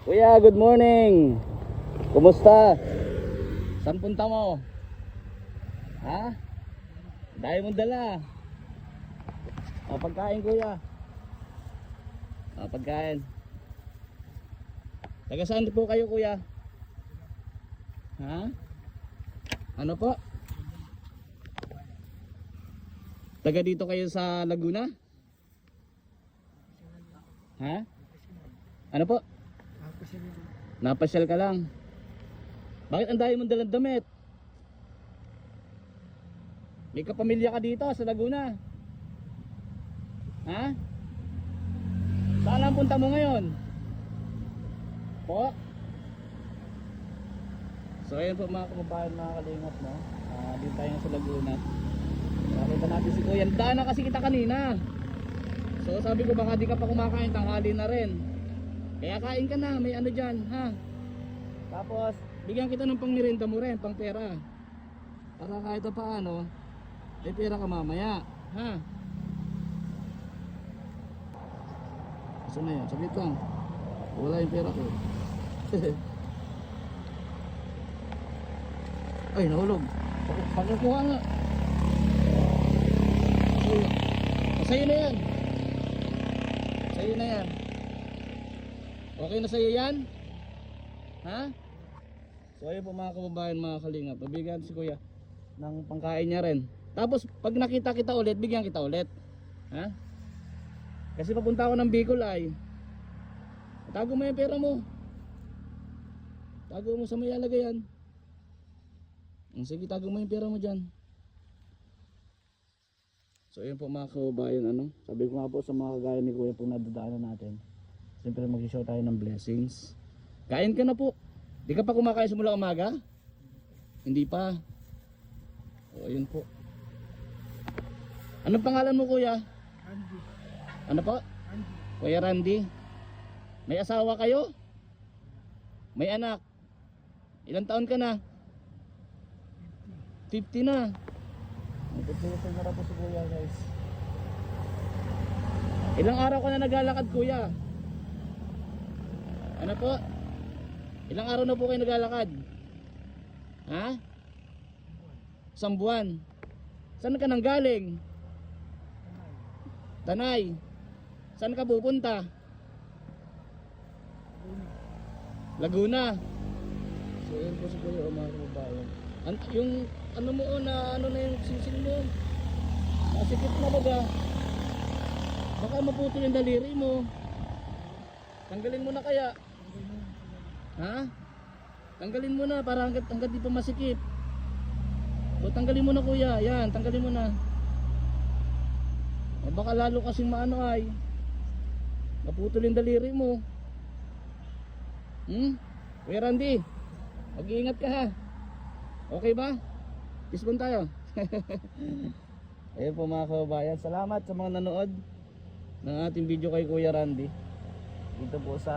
Kuya, good morning. Kumusta? Saan punta mo? Ha? Dahil mong dala. Pagkain kuya. Pagkain. Taga saan po kayo kuya? Ha? Ano po? Taga dito kayo sa Laguna? Ha? Ano po? Napasyal ka lang. Bakit ang dami mong dalang damit? May kapamilya ka dito sa Laguna. Ha? Saan ang punta mo ngayon? Po? So ayun po mga kababayan, mga kalingap, no? Dito tayo sa Laguna. Nakita natin si Kuya. Daan na kasi kita kanina. So sabi ko baka di ka pa kumakain, tanghali na rin. Kaya kain ka na, may ano dyan, ha? Tapos bigyan kita ng pang merienda mo rin, pang pera. Para kahit pa ano, may pera ka mamaya, ha? Gusto na yun, sabit lang. Wala yung pera ko. Ay, nahulog. Pagkakuha nga. Sa'yo na yan. Sa'yo na yan. Okay na sa'yo yan? Ha? So ayun po mga kababayan, mga kalingap, pabigyan si Kuya ng pangkain niya rin. Tapos pag nakita kita ulit, bigyan kita ulit. Ha? Kasi papunta ako ng Bicol ay. Tago mo yung pera mo. Tago mo sa may alagayan. Sige, tago mo yung pera mo dyan. So ayun po mga kababayan, ano? Sabi ko nga po sa mga kagaya ni Kuya pong nadadaanan natin. Siyempre mag-show tayo ng blessings. Kain ka na po. Di ka pa kumakain simula umaga? Hindi pa. O ayun po. Anong pangalan mo kuya? Randy. Ano po? Randy. Kuya Randy. May asawa kayo? May anak? Ilang taon ka na? 50 na. Nagpupusin na rin po si kuya guys. Ilang araw ka na naglalakad kuya? Ano po? Ilang araw na po kayo naglalakad? Ha? Isang buwan. Saan ka nang galing? Tanay. Saan ka pupunta? Laguna. So yun po si Kuya Omar Bayan. Yung ano mo na ano na yung sisil mo? Masikip na baga. Baka maputol yung daliri mo. Tanggalin mo na kaya. Ha? Tanggalin mo na para hanggat di pa masikip. So tanggalin mo na kuya. Yan, tanggalin mo na. Baka lalo kasing maano ay maputol yung daliri mo. Kuya Randy, mag-iingat ka ha. Okay ba? Kispon tayo. Ayun po mga kababayan, salamat sa mga nanood ng ating video kay Kuya Randy. Dito po sa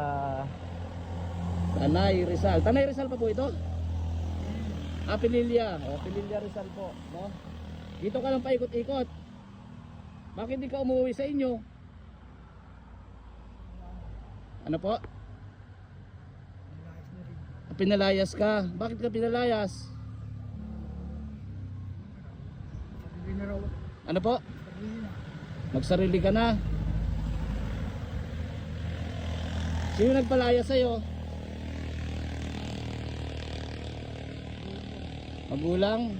Tanay Rizal. Tanay Rizal pa po ito? Pililya. Pililya Rizal po, no? Dito ka lang paikot-ikot. Bakit di ka umuwi sa inyo? Ano po? Pinalayas ka. Bakit ka pinalayas? Ano po? Magsarili ka na. Sino nagpalayas sa'yo? Magulang?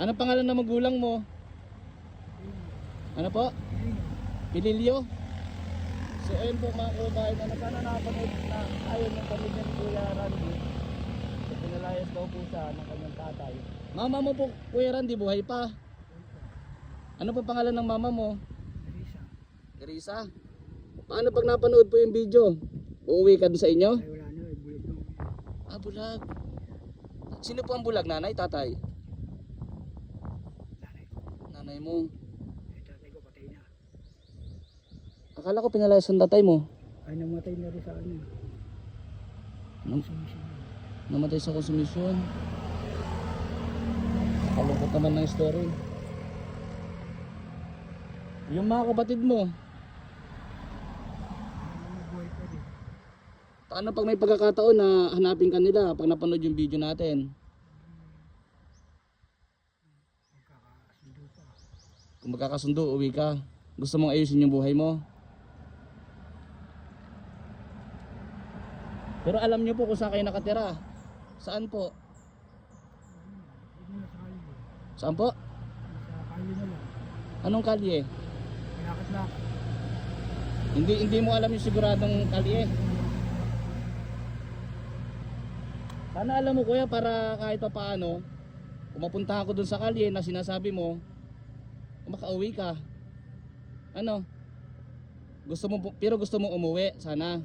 Ano pangalan ng magulang mo? Ano po? Pililyo? So ayun po mga kababayan, ano sana nakapanood na ayaw ng pamilya ni Kuya Randy. So pinalayas daw po siya ng kanyang tatay. Mama mo po Kuya Randy, buhay pa? Ano po pangalan ng mama mo? Teresa. Teresa? Paano pag napanood po yung video? Uuwi ka doon sa inyo? Ay wala na, bulag na. Bulag. Sino po ang bulag? Nanay, tatay? Nanay. Nanay mo. Ay tatay ko patay na. Akala ko pinalayas ang tatay mo. Ay namatay na rin sa ano. Sumisip. Namatay sa konsumisyon. Kalungkot naman ng story. Yung mga kapatid mo, Ano buhay pa rin. Paano pag may pagkakataon na hanapin ka nila pag napanood yung video natin? Magkakasundo pa. Kung magkakasundo, uwi ka. Gusto mong ayusin yung buhay mo. Pero alam nyo po kung saan kayo nakatira. Saan po? Hindi na sa kalye. Saan po? Sa kalye na lang. Anong kalye? Lakad-lakad. Hindi mo alam yung siguradong kalye. Sana alam mo kuya para kahit pa paano, kung mapunta ako dun sa kalye na sinasabi mo, makauwi ka. Ano? Pero gusto mo umuwi sana.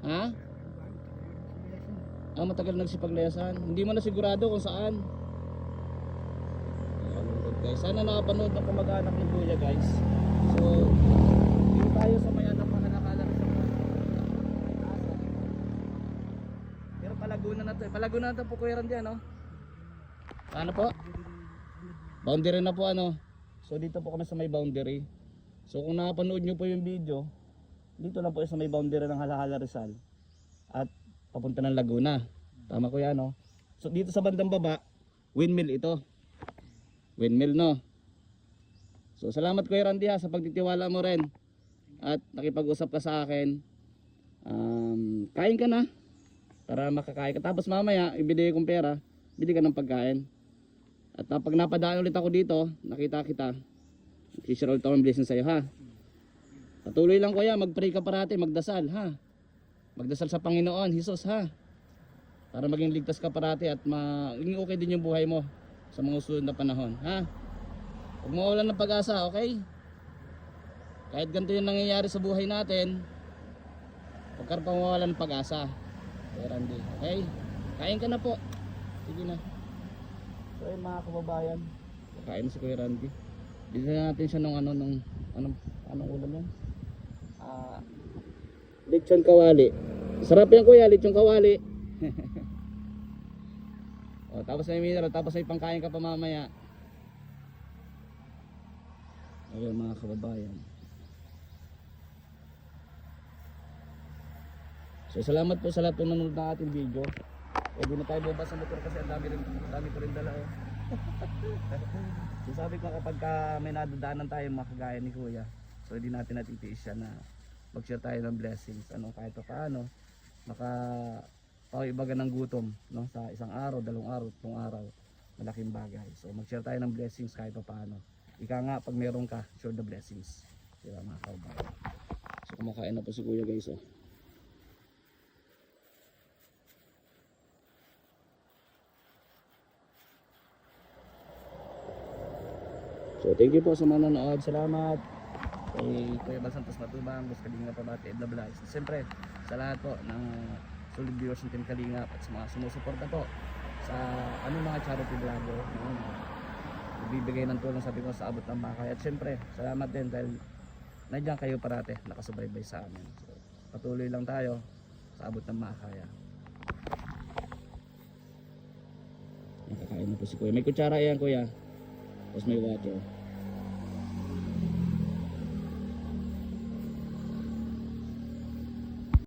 Ha? Matagal nagsipaglayasan. Hindi mo na sigurado kung saan. Guys, sana nakapanood ng kamag-anak ni Kuya guys. So, dito tayo sa may anak na nakalaro sa pero Palaguna na to. Palaguna na to po Kuya Randy, no? Ano po? Boundary na po ano. So dito po kami sa may boundary. So kung nakapanood nyo po yung video, dito lang po sa may boundary ng Halahala Rizal at papunta ng Laguna. Tama Kuya, no? So dito sa bandang baba, windmill ito. Windmill, no? So salamat Kuya Randy ha, sa pagtitiwala mo rin at nakipag-usap ka sa akin. Kain ka na para makakain ka. Tapos mamaya ibigay kong pera, bili ka ng pagkain. At pag napadaan ulit ako dito, nakita kita, i-share ulit ako ng blessing sa'yo ha. Patuloy lang Kuya, mag-pray ka parati, magdasal ha. Magdasal sa Panginoon, Jesus ha. Para maging ligtas ka parati at maging okay din yung buhay mo sa mga susunod na panahon ha. Huwag mawalan ng pag-asa, okay? Kahit ganito yung nangyayari sa buhay natin, huwag ka pa mawalan ng pag-asa. Kuya Randy, okay? Kain ka na po. Sige na. So ayun mga kababayan, kakain na si Kuya Randy. Bili na natin siya ng anong ulam yan? Lechon kawali. Sarap yan Kuya, lechon kawali. Tapos may mineral, tapos may pangkain ka pa mamaya. Ayun mga kababayan. So salamat po sa lahat ng nanonood ng ating video. Pwede na tayo bumaba sa motor kasi ang dami ko rin dala oh. So sabi ko kapag may nadadaanan tayo makagaya ni Kuya, so hindi natin natitiis siya na mag-share tayo ng blessings. Kahit pa paano makapawibagan ng gutom, no? Sa isang araw, 2 araw, 3 araw, malaking bagay. So mag-share tayo ng blessings kahit pa paano. Ika nga pag meron ka, share the blessings. Diba mga kaubayan? So kumakain na po si Kuya guys oh. So thank you po sa mga nanonood. Salamat kay Kuya Bal Santos Matubang, Boss Kalinga Pabate, Ed Blaise. Siyempre sa lahat po ng solid viewers ng Team Kalinga at sa mga sumusuporta po sa mga charity vlogger bibigay ng tulong sabi ko sa abot ng makakaya. At siyempre salamat din dahil nandiyan kayo parate nakasubaybay sa amin. So, patuloy lang tayo sa abot ng makakaya. Nakakain na po si Kuya. May kutsara yan Kuya. Tapos may water.